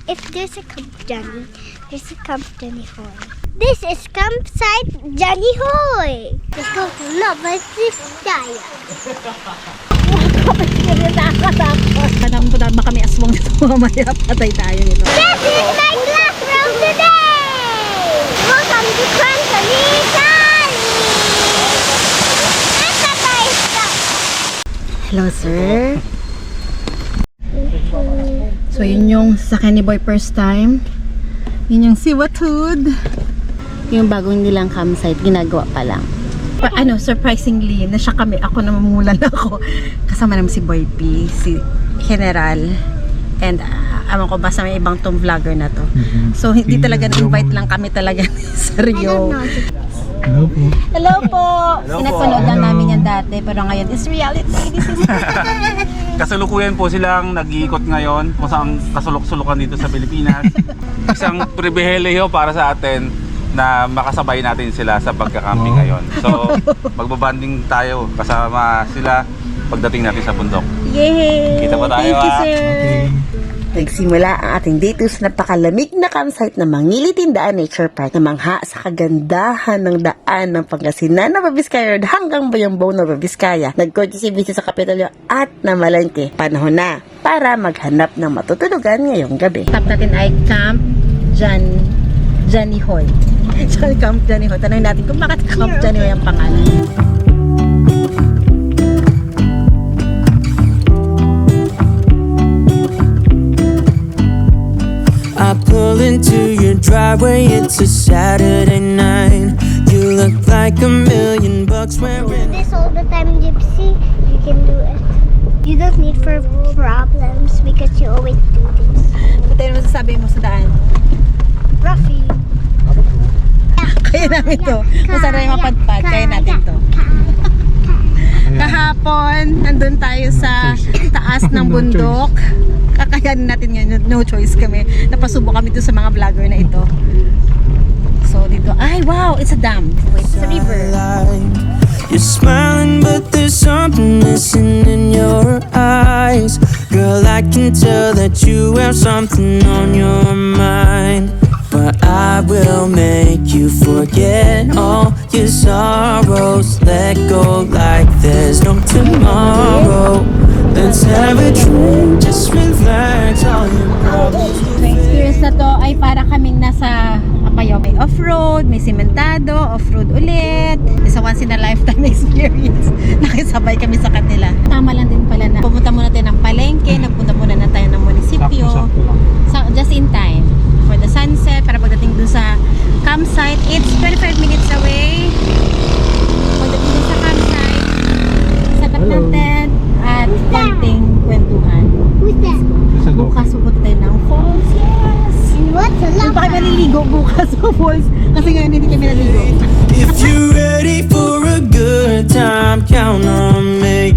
if there's a Camp Johnny, there's a Camp Johnny Hoy. This is campsite Johnny Hoy. Let's go to Nova Vizcaya. Baka may aswang nito mamaya. Patay tayo nito. This is my classroom today. Welcome to Cantonese. Hello, sir. So, yun yung sa Kenny Boy first time. Yun yung Siwathood. Yung bagong nilang campsite, ginagawa pa lang. Surprisingly, nasya kami. Ako na mamumulan ako. Kasama naman si Boy P, si General, and alam ko basta may ibang tong vlogger na to. So, hindi talaga na-invite lang kami talaga sa Rio. Hello po. Hello po! Pinapanood lang namin yan dati, pero ngayon is reality. This is Kasalukuyan po silang nag-iikot ngayon kung saan kasulok-sulukan dito sa Pilipinas. Isang pribilehiyo para sa atin na makasabay natin sila sa pagka-camping ngayon. So, magbabanding tayo kasama sila pagdating natin sa bundok. Yay! Kita pa tayo. Thank you, sir! Okay. Nagsimula ang ating date sa napakalamig na campsite ng Mangilitindaan Nature Park na mangha sa kagandahan ng daan ng Pangasinan, Nova Vizcaya Road hanggang Bayambong, Nova Vizcaya. Nag-courtesy visit sa Kapitolyo at namalengke. Panahon na para maghanap ng matutulugan ngayong gabi. Top natin ay Camp Johnny Hoy. Camp Johnny Hoy. Tanongin natin kung bakit Camp Johnny Hoy ang pangalan. I pull into your driveway, it's a Saturday night. You look like $1,000,000 wearing. This all the time, Gypsy. You can do it. You don't need for problems because you always do this. Ito yung masasabi mo sa daan. Ruffy. Kaya namin to. Masarap yung mapadpad. Kaya natin to. Kahapon, nandun tayo sa taas ng bundok. Kakayanin natin yun. No choice kami. Napasubo kami doon sa mga vlogger na ito. So, dito. Ay, wow! It's a dam. Wait, it's a river. You're smiling, but there's something missing in your eyes. Girl, I can tell that you have something on your mind. But I will make you forget all your sorrows. Let go like there's no tomorrow. Let's have a drink, just relax, all your problems. Yung experience na to ay para kaming nasa Apayao. May off-road, may sementado, off-road ulit. It's a once in a lifetime experience. Nakisabay kami sa kanila. Tama lang din pala na pumunta muna tayo ng palengke, nagpunta muna na tayo ng munisipyo. Just in time for the sunset, para pagdating dun sa campsite. It's 25 minutes away. Pagdating dun sa campsite, sapat natin at konting kwentuhan. Who's that? Bukas pupunta tayo ng falls. Yes! And what's a Hindi pa kami lava? maliligo bukas sa falls kasi ngayon hindi kami naligo. If you're ready for a good time, count on me.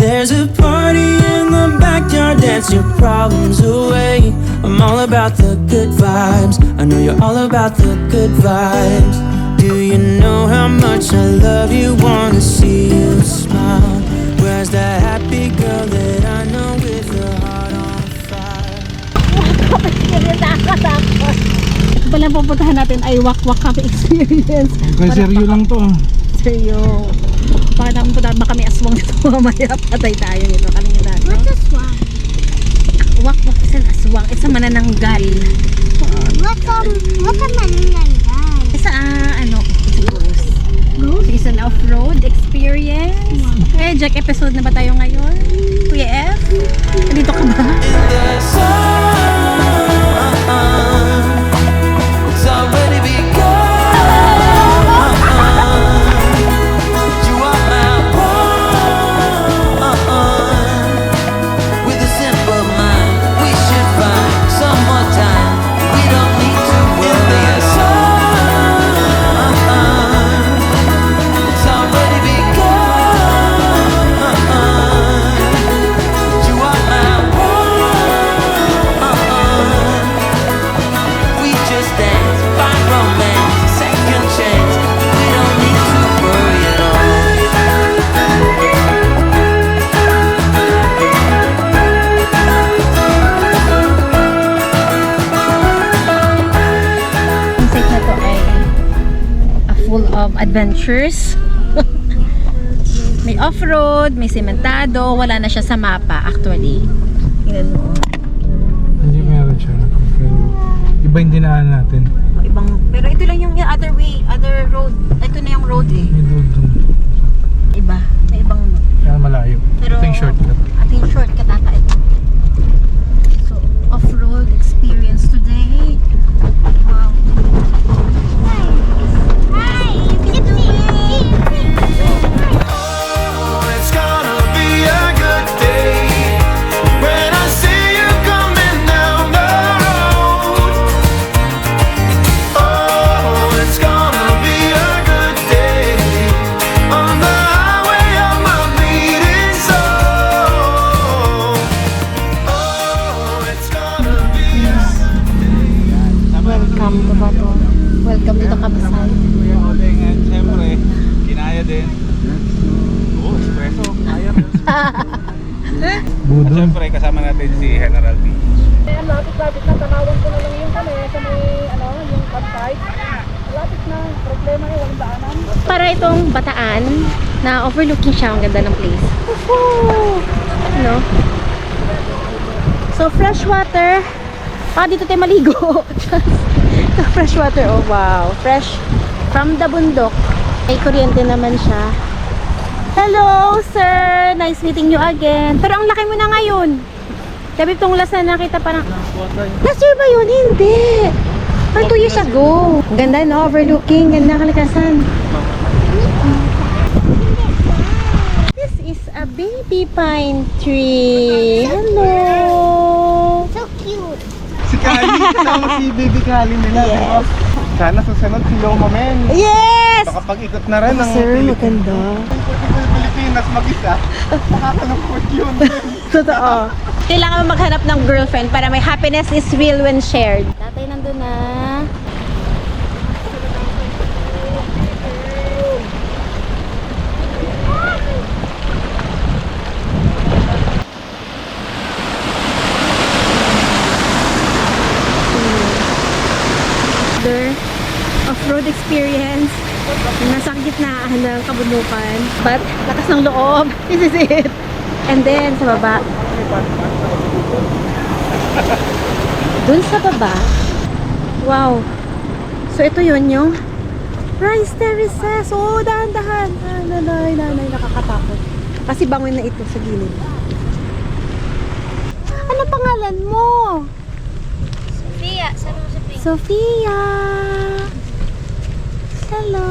There's a party in the backyard, dance your problems away. I'm all about the good vibes. I know you're all about the good vibes. Do you know how much I love you? Wanna see you smile. Where's that happy girl that I know with a heart on fire? Ito pala pupuntahan natin ay Wak-Wak Cafe Experience. Okay, seryo lang to. Seryo. Baka may aswang nito mamaya. Patay tayo nito. Kalingin natin. What's a swan? Wak-Wak is an aswang. It's a manananggal. What's a manananggal? It's a it's a ghost. So, it's an off-road experience. Eh, Jack episode na ba tayo ngayon? Kuya F? Nandito ka ba? It's already begun. You are my one. With a simple mind, we should find some more time. We don't need to worry at all. It's already begun. You are my one. of adventures. May off-road, may sementado, wala na siya sa mapa actually. Tingnan mo. Hindi meron siya. Pero iba yung dinaan natin. Pero ito lang yung other way, other road. Ito na yung road eh. May doon doon. Iba, may ibang Kaya malayo. Pero Ito yung shortcut. ating shortcut ata ito. So, off-road experience today. Wow. Hi, you can see. Oh, it's gonna be a good day when I see you coming down the road. Oh, it's gonna be a good day on the highway of my bleeding soul. Oh, it's gonna be a Welcome to Bato. Welcome to the campsite. Kuya Odeng, at syempre, kinaya din. Oo, espresso. Kaya. At Budol. syempre, kasama natin si General B. Lapit-lapit na, tanawan ko na lang yung kami sa may, yung campsite. Lapit na, problema eh, walang daanan. Para itong Bataan na overlooking siya. Ang ganda ng place. Woohoo! No? So, fresh water. Dito tayo maligo. Fresh water. Oh, wow. Fresh from the bundok. May kuryente naman siya. Hello, sir! Nice meeting you again. Pero ang laki mo na ngayon. Sabi itong last na nakita parang... Last year ba yun? Hindi! Parang 2 years ago. Ang ganda, no? Overlooking. Ganda kalikasan. This is a baby pine tree. Hello! So cute. Si Kali, kasama si baby Kali nila, di ba? Sana susunod si Loma Men. Yes! Baka pag-ikot na rin ng Sir, maganda. Pilipinas mag-isa. Nakakalungkot yun. Totoo. Kailangan mo maghanap ng girlfriend para may happiness is real when shared. Tatay nandun na. Off-road experience. Nasa gitnaan ng kabundukan. But, lakas ng loob. This is it. And then, sa baba. Dun sa baba. Wow. So, ito yun yung rice terraces. Oh, dahan-dahan. Nanay, nakakatakot. Kasi bangon na ito sa gilid. Ano pangalan mo? Sophia, sabi mo Sophia. Sophia! Hello!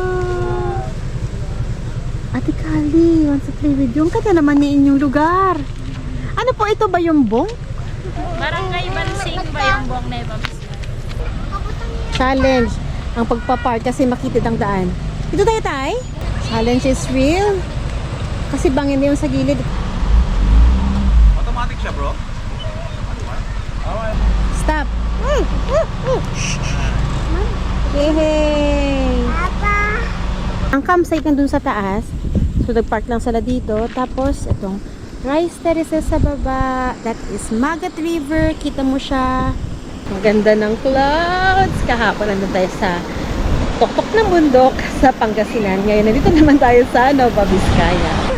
Ate Kali, wants to play with you. Ang ganda naman niya inyong lugar. Ano po ito ba yung bong? Barangay Bansing ba yung buong Nueva Vista? Challenge ang pagpapark kasi makitid ang daan. Dito tayo tay? Challenge is real. Kasi bangin na yung sa gilid. Automatic siya, bro? Stop! Yay! Papa. Ang campsite nandun sa taas. So, nag-park lang sila dito. Tapos, itong rice terraces sa baba. That is Magat River. Kita mo siya. Ang ganda ng clouds. Kahapon nandun tayo sa tuktok ng bundok sa Pangasinan. Ngayon, nandito naman tayo sa Nueva Vizcaya.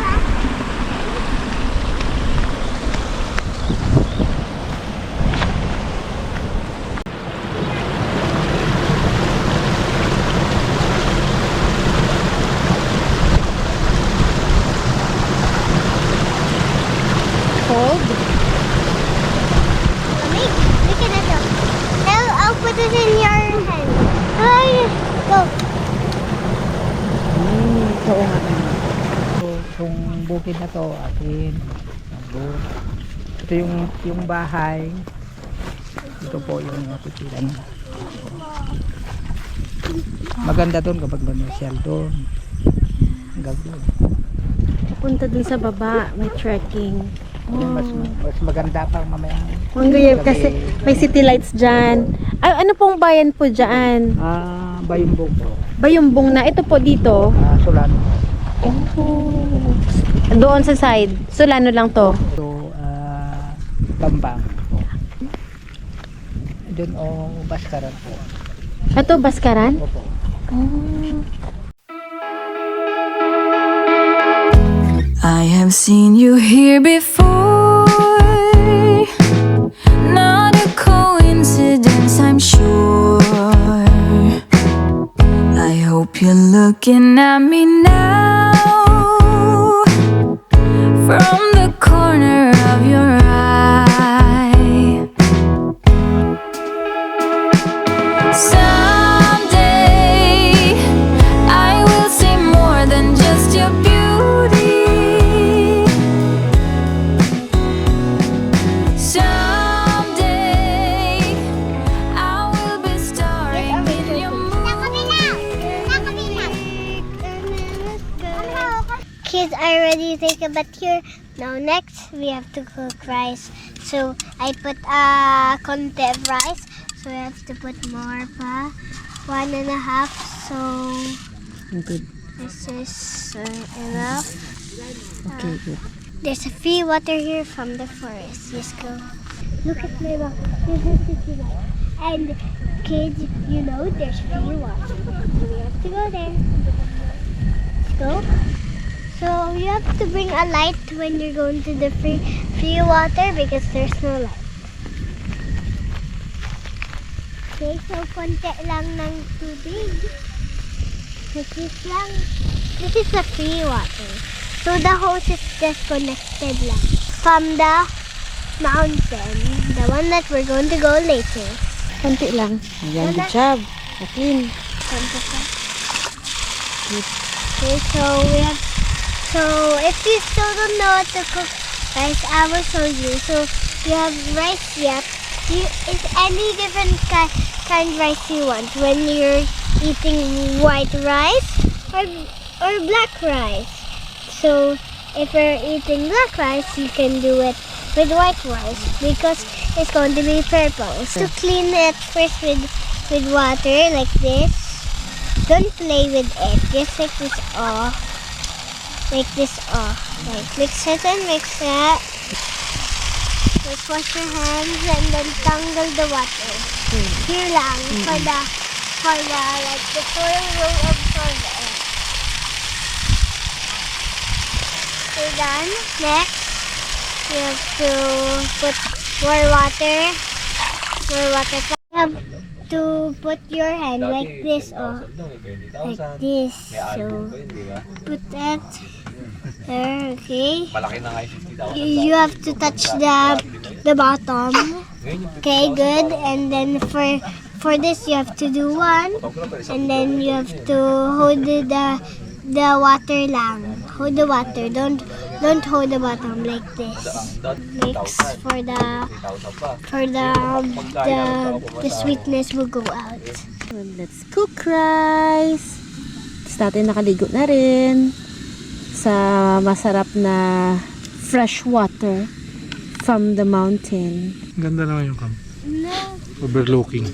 Cold. Mommy, look at it. I'll put it in your hand. Hi, go. Oo nga. Itong bukid na to, atin. Nandun. Ito yung bahay. Ito po yung natitiran. Maganda doon kapag mamasyal doon. Hanggang doon. Punta dun sa baba. May trekking. Mas maganda pang mamaya. Ang gaya kasi may city lights dyan. Ay, ano pong bayan po dyan? Bayumbong po. Bayumbong na. Ito po dito. Solano. Doon sa side. Solano lang to. Ito, Bambang. Doon Baskaran po. Ito, Baskaran? Opo. Oh. I have seen you here before. Not a coincidence, I'm sure. I hope you're looking at me now from the corner of your eye. Someday I will see more than just your beauty. Someday I will be starring in your Kids are ready to take a bath here. Now next, we have to cook rice. So I put a konti of rice. So we have to put more pa. 1.5. So Good. this is enough. Okay, good. There's a free water here from the forest. Just go. Look at my mom. This is the free water. And kids, you know there's free water. So we have to go there. Let's go. So you have to bring a light when you're going to the free water because there's no light. Okay, so konti lang ng tubig. This lang. This is the free water. So the hose is disconnected lang from the mountain, the one that we're going to go later. Konti lang. Ayan, good job. Jacqueline. Okay, so if you still don't know how to cook rice, I will show you. So you have rice, yep. It's any different kind of rice you want. When you're eating white rice or black rice. So if you're eating black rice, you can do it with white rice because it's going to be purple. So clean it first with water like this. Don't play with it. Just like this off. Like this off. Like mix it and mix it. Just wash your hands and then tangle the water. Here lang for the like the soil will absorb it. So done. Next, you have to put more water. More water. You have to put your hand like this, like this. So put that there, okay. You have to touch the bottom. Okay, good. And then for this you have to do one, and then you have to hold the water lang. Hold the water. Don't hold the bottom like this. Mix for the sweetness will go out. Let's cook rice. Tapos natin nakaligo na rin sa masarap na fresh water from the mountain. Ganda naman yung camp. No. Overlooking.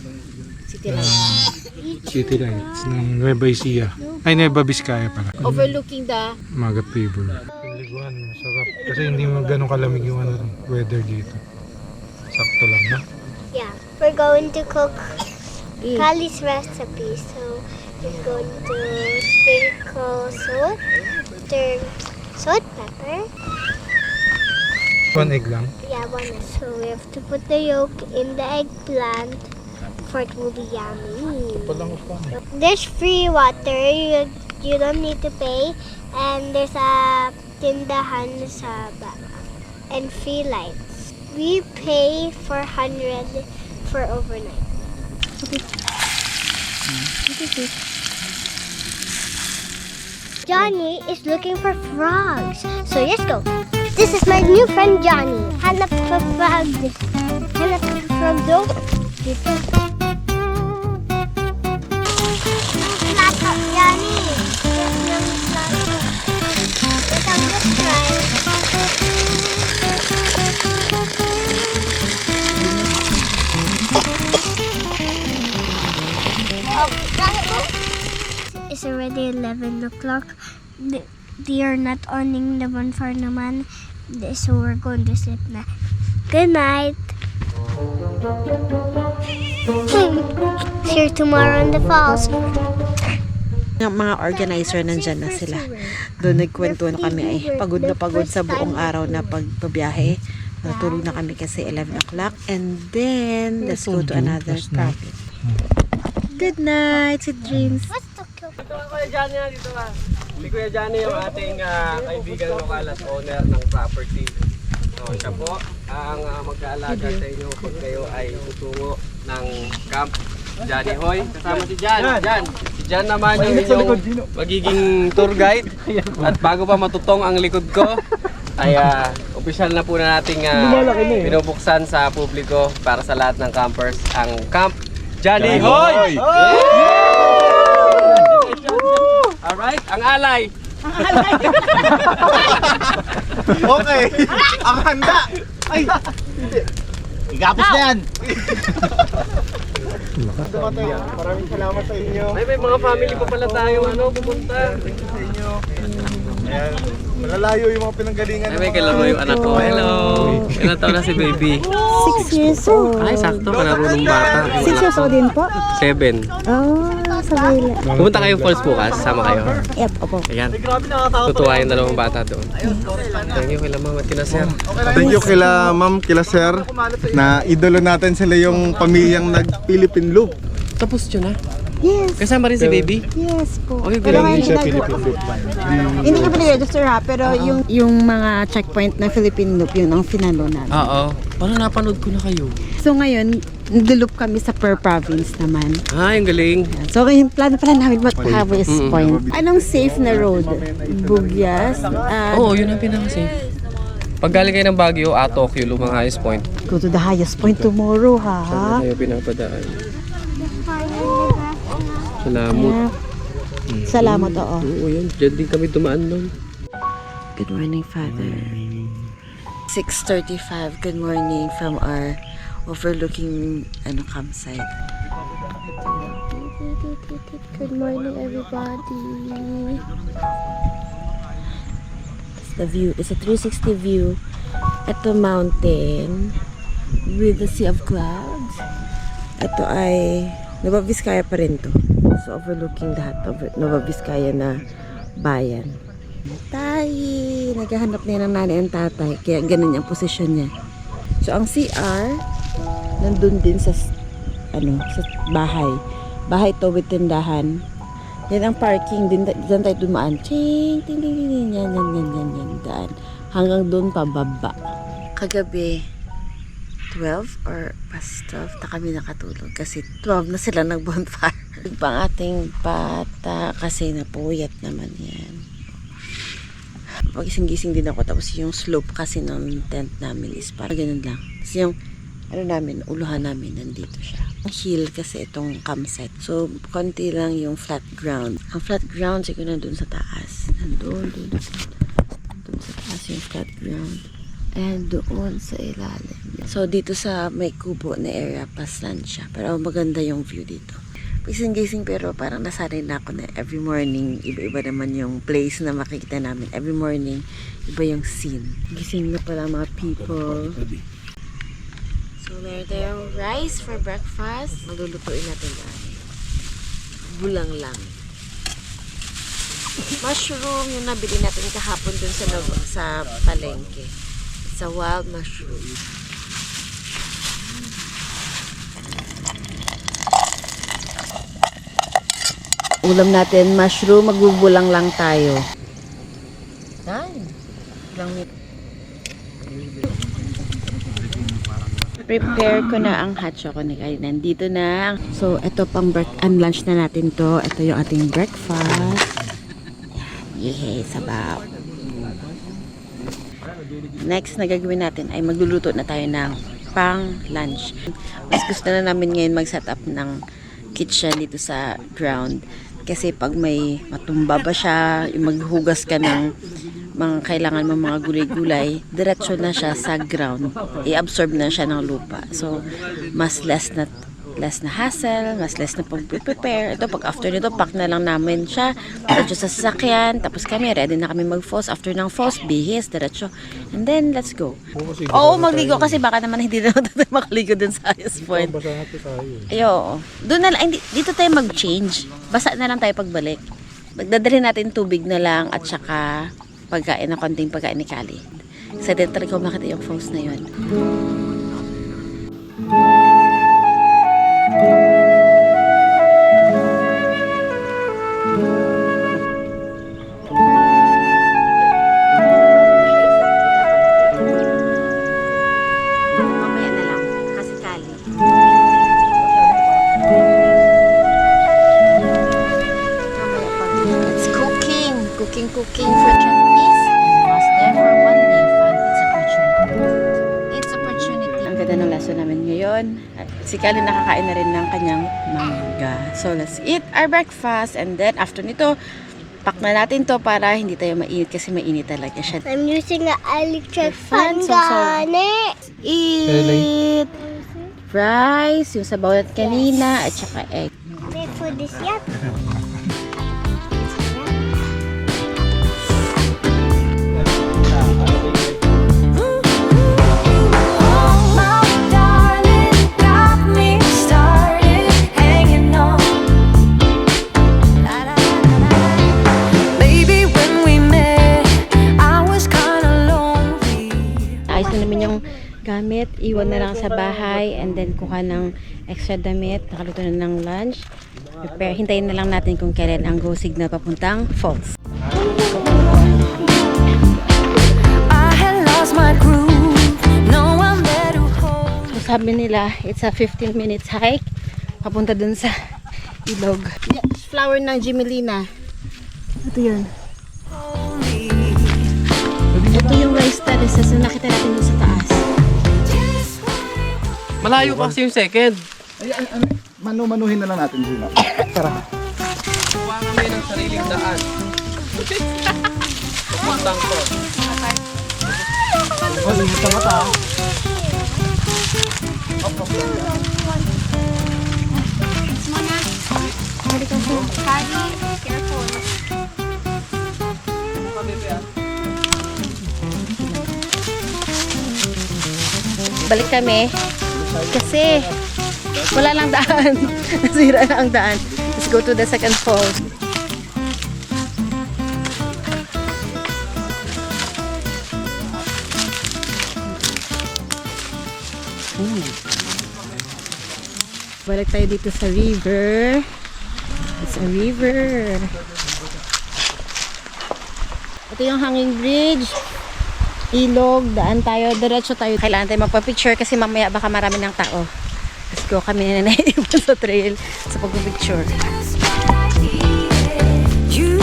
City lights ng Nueva Ecija. Ay, Nueva Vizcaya pala. Overlooking the Magat River. Liguan, masarap. Kasi hindi mo ganun kalamig yung weather dito. Sakto lang, na? Yeah, we're going to cook Kali's recipe. So we're going to sprinkle salt, pepper. 1 egg lang. Yeah, one egg. So we have to put the yolk in the eggplant for it will be yummy. There's free water. You don't need to pay. And there's a tindahan sa back. And free lights. We pay 400 for overnight. Johnny is looking for frogs. So let's go. This is my new friend Johnny. Hanap for frogs. Hanap for frogs. Go. Dito. Plato, Johnny. Yung plato. Ito, let's try. It's already 11 o'clock. They are not owning the bonfire naman. So we're going to sleep na. Good night. See you tomorrow in the falls. Yung mga organizer nandyan na sila. Doon nagkwentuhan kami ay pagod na pagod sa buong araw na pagbabiyahe. Natulog na kami kasi 11 o'clock. And then, let's go to another province. Good night, sweet dreams. Dito ang Kuya Johnny, dito ka. Si Kuya Johnny yung ating kaibigan lokal at owner ng property. So, siya po ang mag-aalaga sa inyo pag kayo ay tutungo ng Camp Johnny Hoy. Kasama si Jan. Si Jan naman yung inyong magiging tour guide. At bago pa matutong ang likod ko, ay opisyal na po na nating binubuksan sa publiko para sa lahat ng campers ang Camp Johnny Hoy! Alright, ang alay! Okay! Ang handa! Ay! Hindi. Igapos na yan! Maraming salamat sa inyo. May mga family pa pala tayo pupunta. Sa inyo. Ayan. Malalayo yung mga pinanggalingan. May kalaro yung anak ko. Hello! Ilan taon na si baby? 6 years old. Ay, sakto. Manarunong bata. 6 years old din po? 7. Oh, sabay lang. Pumunta kayo falls bukas. Sama kayo. Yep, opo. Ayan. Tutuwa yung dalawang bata doon. Thank you kila mama at kila sir. Thank you kila ma'am, kila sir, na idolo natin sila yung pamilyang nag-Philippine Loop. Tapos yun na. Yes, Kasama rin si baby. yes po. Okay, Pero galing. ngayon, hindi ko pinag-register ha, pero yung mga checkpoint na Philippine Loop, yun ang finalo namin. Oo. Parang napanood ko na kayo. So ngayon, nag-loop kami sa per province naman. Ay, ang galing. So yung plano pala namin mag-Cabo Point. Anong safe na road? Bugyas? Oo, yun ang pinaka-safe. Pag galing kayo ng Baguio, Tokyo, Lumang Highest Point. Go to the highest point tomorrow ha. Saan tayo pinapadaan? Salamat. Salamat, oo. Oo, yan. Diyan din kami dumaan doon. Good morning, Father. 6:35. Good morning from our overlooking campsite. Good morning, everybody. The view is a 360 view at the mountain with the sea of clouds. Ito ay Nueva Vizcaya pa rin to. So overlooking lahat of Nueva Vizcaya na bayan. Tayo! Naghahanap niya ng nanay ang tatay. Kaya ganun yung posisyon niya. So ang CR nandun din sa sa bahay. Bahay to with tindahan. Yan ang parking din. Diyan tayo dumaan. Ching! Ting! Ting! Ting! Yan. Daan. Hanggang doon pababa. Kagabi 12 or past 12 na kami nakatulog kasi 12 na sila nag-bonfire. Pang ating bata kasi napuyat naman yan. Pagising-gising din ako tapos yung slope kasi ng tent namin is parang ganun lang. Tapos yung namin, uluhan namin nandito siya. Hill kasi itong campsite. So, konti lang yung flat ground. Ang flat ground siguro nandun sa taas. Nandun sa taas yung flat ground. And doon sa ilalim. So, dito sa may kubo na area, paslan siya. Pero maganda yung view dito. Gising-gising pero parang nasanay na ako na every morning, iba-iba naman yung place na makikita namin. Every morning, iba yung scene. Gising na pala mga people. So, meron tayong rice for breakfast. Malulutuin natin dahil. Bulang lang. Mushroom yung nabili natin kahapon dun sa palengke. It's a wild mushroom. Ulam natin, mushroom. Magbubulang lang tayo. Prepare ko na ang hot chocolate ay nandito na. So, ito pang lunch na natin to. Ito yung ating breakfast. Yehey, sabaw. Next na gagawin natin ay magluluto na tayo ng pang lunch. Mas gusto na namin ngayon mag-set up ng kitchen dito sa ground. Kasi pag may matumba ba siya, yung maghugas ka ng mga kailangan mo mga gulay-gulay, diretso na siya sa ground. I-absorb na siya ng lupa. So, mas less na hassle, mas less na pag-prepare. Ito, pag after nito, pack na lang namin siya. Diretso sa sasakyan. Tapos kami, ready na kami mag-falls. After ng falls, bihis, diretso. And then, let's go. Oo, magligo kasi baka naman hindi na tayo makaligo dun sa highest point. Ayo, doon na lang, dito tayo mag-change. Basa na lang tayo pagbalik. Magdadali natin tubig na lang at saka pagkain na konting pagkain ni Khalid. Excited talaga ko makita yung falls na yun. Mamaya na lang, kasi Khalid. It's cooking for Chinese and was there for one day fun. It's opportunity. Ang ganda ng laso namin ngayon. Si Kali nakakain na rin ng kanyang mangga. So let's eat our breakfast and then after nito, pack na natin to para hindi tayo mainit kasi mainit talaga siya. I'm using an electric fan So gun. eat rice, yung sabaw natin kanina at saka egg. Wait for this yet. Oh, my darling, got me started hanging on. Baby, when we met, I was kinda lonely. Ayos na namin yung gamit, iwan na lang sa bahay and then kuha ng extra damit, nakaluto na ng lunch. Prepare, hintayin na lang natin kung kailan ang go signal papuntang falls. I had lost my groove, no one there to hold. So sabi nila, it's a 15 minutes hike papunta dun sa ilog. Yeah, flower ng Jimelina. Ito yun. Ito yung rice terraces na nakita natin dun sa taas. Malayo kasi yung second. Manu-manuhin na lang natin sila. Kuha kami ng sariling daan. Papuntang ko. Balik kami kasi wala lang daan. Nasira na ang daan. Let's go to the second falls. Balik tayo dito sa river. It's a river. Ito yung hanging bridge. Ilog, daan tayo, diretso tayo. Kailangan tayo magpa-picture kasi mamaya baka marami ng tao. Let's go, kami na naiiwan sa trail sa pag-picture. You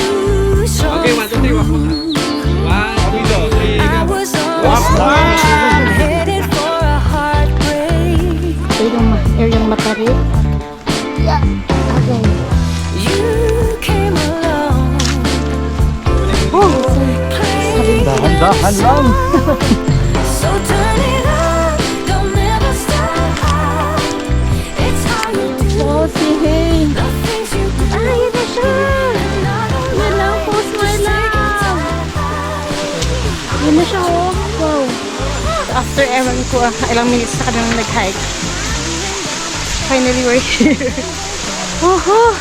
saw Okay, 1, 2, 3, walk mo na. 1, 2, 3, I was on headed for a heartbreak. Ito yung matarik. Okay. You came along. Dahan-dahan lang. So turn it up, don't never stop. It's how you do Oh, sihing. the things you do. Ah, yun na siya. And I don't Yan lang, post my love. Yun na siya, oh. Wow. After ewan ko, ilang minutes na kami nag-hike. Finally, we're here. Woohoo!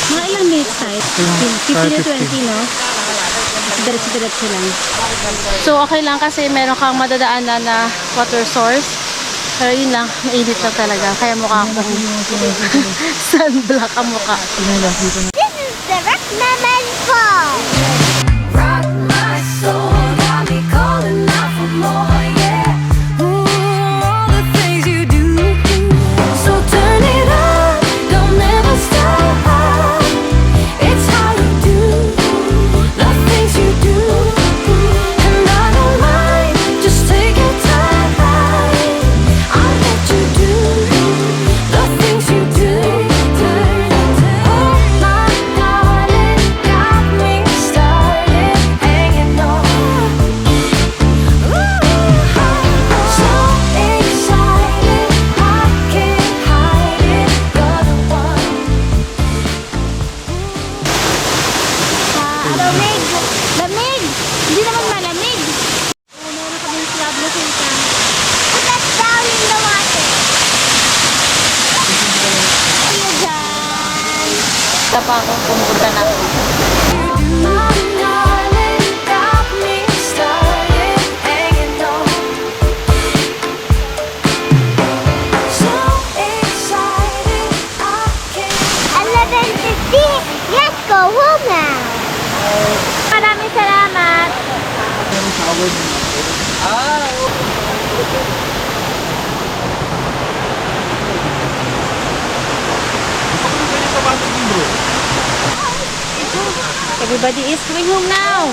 Mga ilang minutes tayo? 15 to 20, no? Diretso-diretso lang. So, okay lang kasi meron kang madadaanan na water source. Pero yun lang, mainit lang talaga. Kaya mukha akong sunblock ang mukha. This is the Rocknaman Falls. rock my soul, got me calling out for more, yeah. Ooh, all the things you do. So turn it up, don't ever stop. It's how you do the things you do. And I don't mind, just take your time. I'll let you do the things you do. Oh my darling, got me started hanging on. Ooh, so excited, I can't hide it. You're the one. Lamig! Lamig! Hindi naman malamig. kung pumunta na. My darling got me started hanging on. So excited, I can't. 11:50. Let's go home now. Maraming salamat. Everybody is going home now.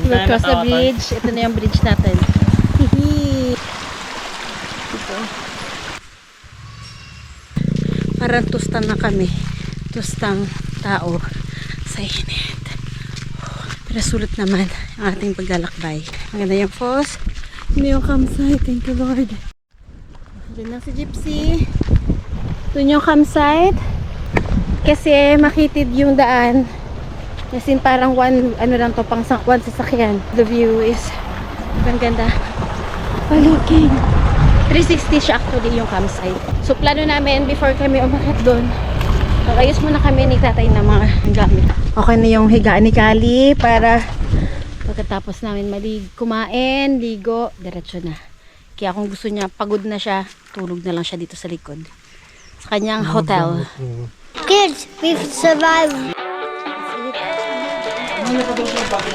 We'll cross the bridge. Ito na yung bridge natin. Hihi. Ito. Parang tustan na kami. Tustang tao sa init. Pero sulit naman ang ating paglalakbay. Maganda yung falls. Hindi yung campsite. Thank you, Lord. Doon lang si Gypsy. Doon yung campsite. Kasi makitid yung daan. As in parang one sasakyan. The view is ang ganda. Looking. 360 siya actually yung campsite. So plano namin before kami umakyat doon. Ayos muna kami ni tatay ng mga gamit. Okay na yung higaan ni Kali para pagkatapos namin kumain, ligo, diretso na. Kaya kung gusto niya, pagod na siya, tulog na lang siya dito sa likod. Sa kanyang hotel. Kids, we've survived.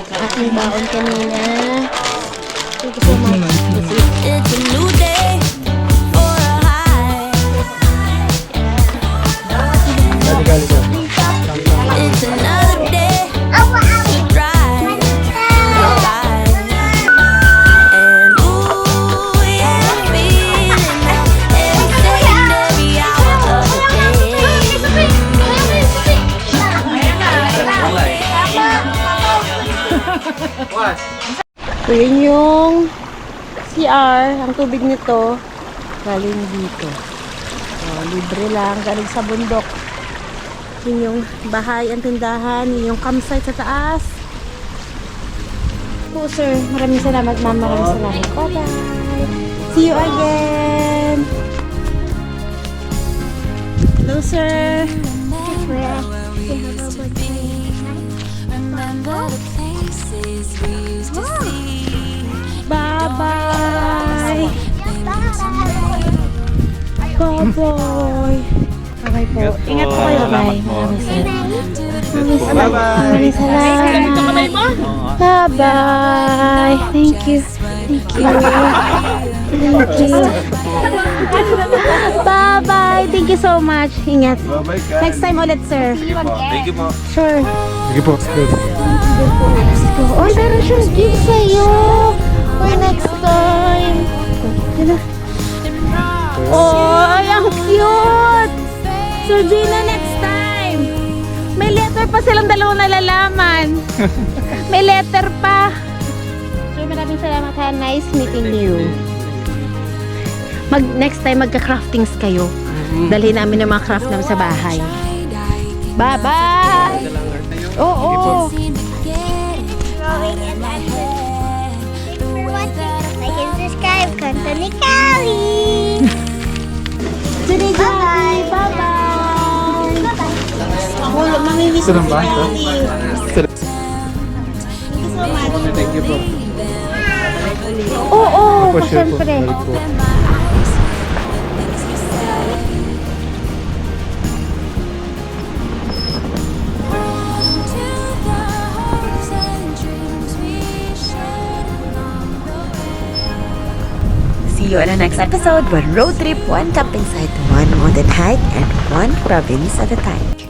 Ating baon kanina. Thank you so much. It's a new day for a high. It's another day to drive goodbye. And ooh, yeah, I'm feeling that every second, every hour of the So yun yung CR, ang tubig nito galing dito. So, libre lang, galing sa bundok. Yun yung bahay, ang tindahan, yun yung campsite sa taas. Po sir, maraming salamat ma'am, maraming salamat. Bye bye! See you again! Hello sir! remember the places we used to see. Bye bye! Bye bye! Okay po. Ingat po kayo. Bye. Maraming salamat. Maraming salamat. Bye bye. Thank you. Thank you. Thank you. Bye bye. Thank you so much. Ingat. Next time ulit, sir. Thank you po. Sure. Sige po, good. Oh, meron siyang gift sa'yo. For next time. Oh, ang cute. Sir Gina, next time. May letter pa silang dalawang nalalaman. May letter pa. Sir, maraming salamat ha. Nice meeting you. Next time magka-craftings kayo. Dalhin namin yung mga craft namin sa bahay. Bye-bye! Oo. Thanks for watching. Like and subscribe. Kanta ni Callie. Bye-bye! Bye-bye! Ako, mamimiss ko si Callie. Thank you po. Oo, Po, share po. syempre. Balik po. See you on the next episode. One road trip, one camping site, one mountain hike, and one province at a time.